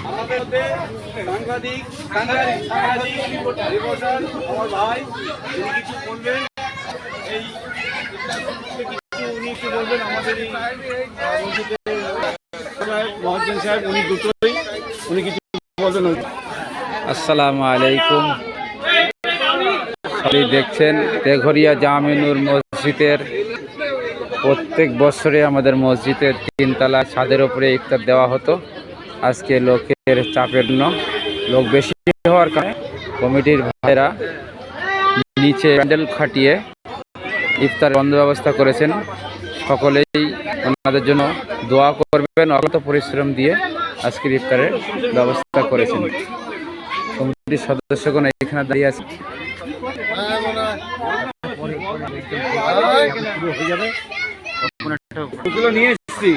আমাদের মধ্যে সাংবাদিক রিপোর্টার আমার ভাই উনি কিছু বলবেন, এই উনি একটু বলবেন আমাদের এই মহাজন সাহেব, উনি দুটোই উনি কিছু বলবেন। আসসালামু আলাইকুম। সবাই দেখছেন তেঘরিয়া জামে নূর মসজিদের প্রত্যেক বছরে আমাদের মসজিদের 3 তলা ছাদের উপরে ইফতার দেওয়া হতো। আজকে লোকের চাপের জন্য লোক বেশি হওয়ার কারণে কমিটির ভাইরা নিচে প্যান্ডেল খাটিয়ে ইফতার বন্ধ ব্যবস্থা করেছেন। সকলেই ওনাদের জন্য দোয়া করবেন। অক্লান্ত পরিশ্রম দিয়ে আজকের ইফতারের ব্যবস্থা করেছেন। কমিটির সদস্যগণ এখানে দাঁড়িয়ে আছে। নিয়ে এসেছি।